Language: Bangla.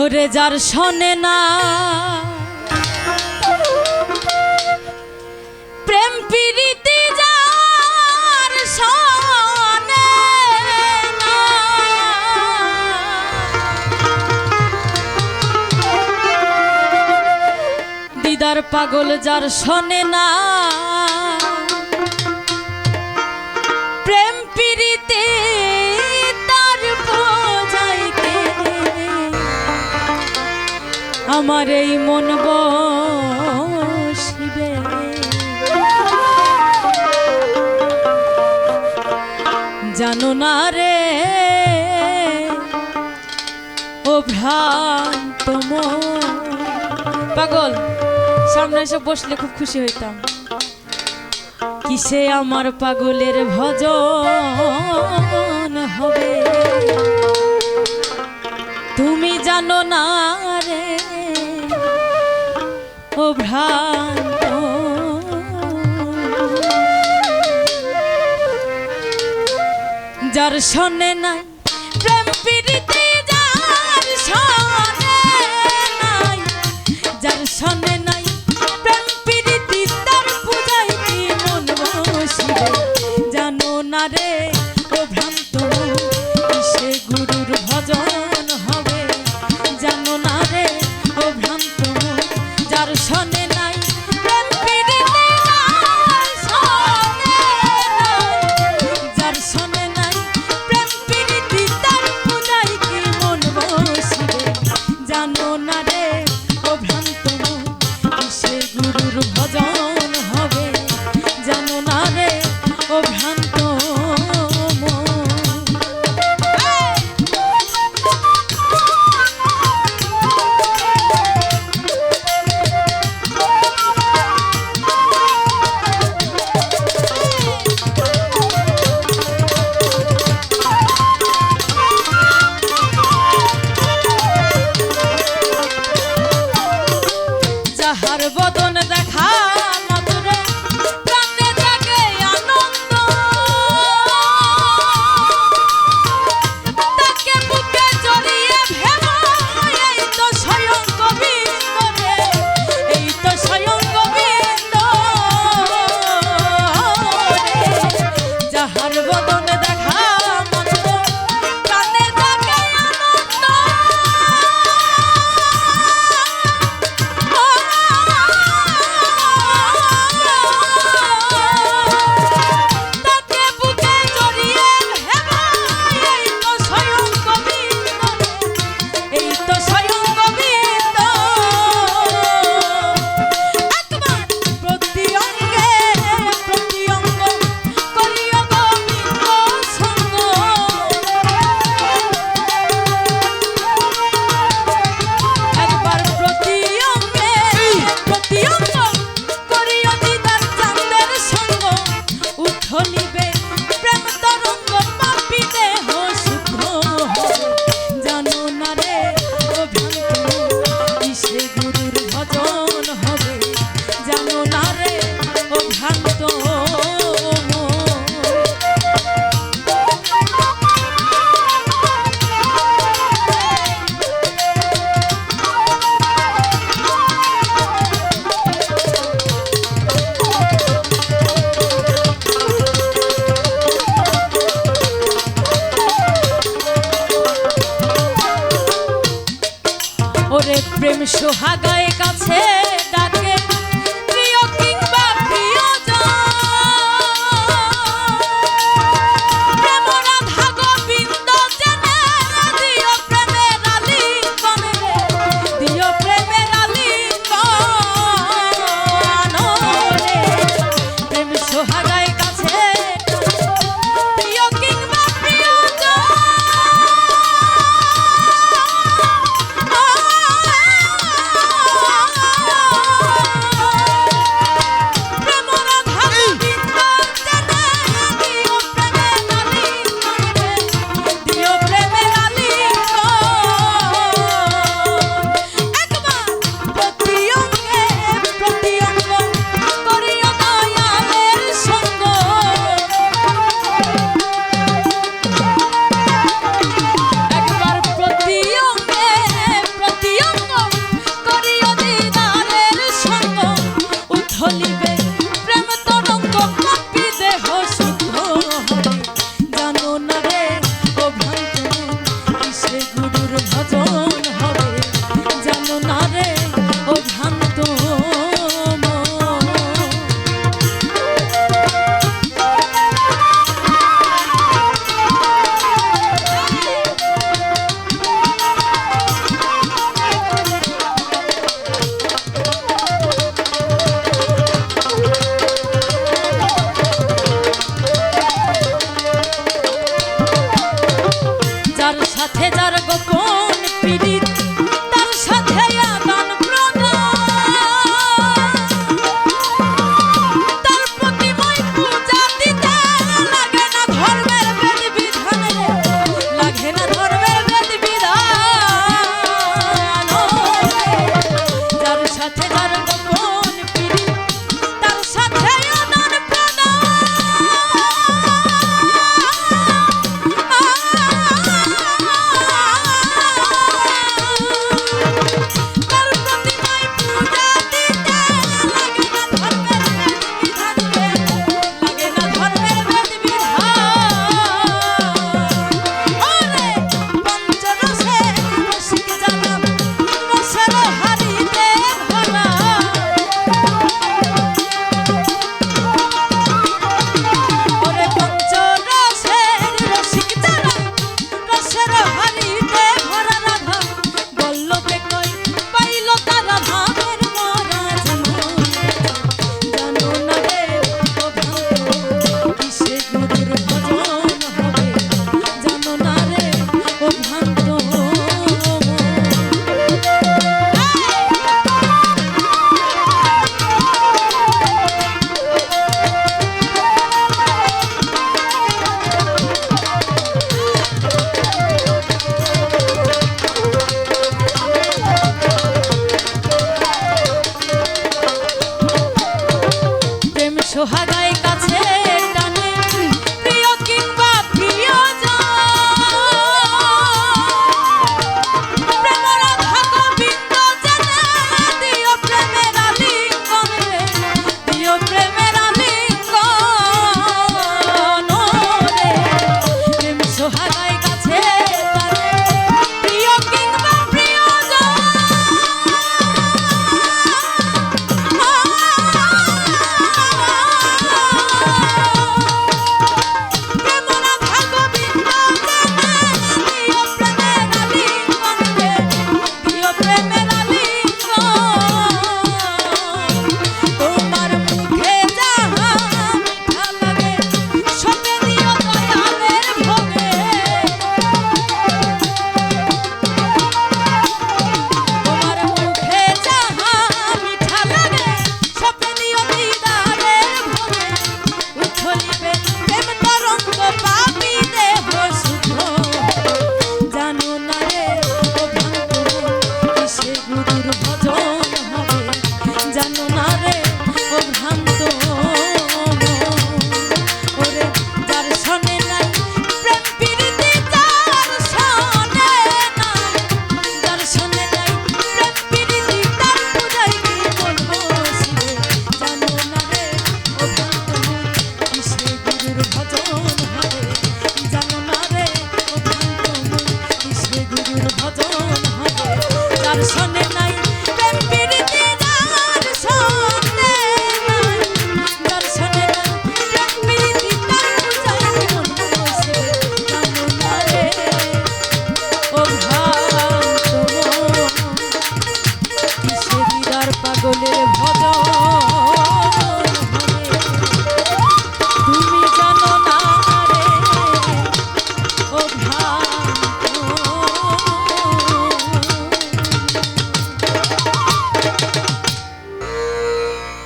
ওরে যার শোনে না প্রেম প্রীতি যার শোনে না, দিদার পাগল যার শোনে না প্রেম প্রীতি তার বোঝাইতে আমার এই মন বসিবে। জানো না রে ও ভ্রান্ত মন। পাগল সামনে এসে বসলে খুব খুশি হইতাম। কিসে আমার পাগলের ভজন হবে তুমি জানো না রে ও ভ্রান্ত। যার শোনে নাই প্রেম প্রীতি যার শোনে নাই, যার শোনে নাই প্রেম প্রীতি তার পূজায় কি মন বসিবে। জানো না রে ও ভ্রান্ত কিসে গুরুর ভজন হবে। জানো না রে ও ভ্রান্ত যার শোনে নাই প্রেম প্রীতি যার শোনে নাই, যার শোনে নাই প্রেম প্রীতি তার পূজায় কি মন বসিবে। জানো না রে ও ভ্রান্ত কিসে গুরুর ভজন হবে। জানো না রে ও ভ্রান্ত যাহার বদন দেখা মধুরে প্রাণে জাগে আনন্দ, তাকে বুকে জড়িয়ে ভেবো এই তো স্বয়ং গোবিন্দ রে, এই তো স্বয়ং গোবিন্দ রে। যাহার বদন দেখা মধুরে প্রাণে জাগে আনন্দ, ওরে প্রেম সোহাগায় কাছে ডাকে প্রিয় কিংবা প্রিয়জন, প্রেম রাধা গোবিন্দ জেনে দিও প্রেমের আলিঙ্গন রে, দিও প্রেমের আলিঙ্গন রে। প্রেম সোহাগায় কাছে প্রিয় কিংবা প্রিয়জন, আছে তার প্রিয় কিংবা প্রিয়জন ভজন হবে তার সনে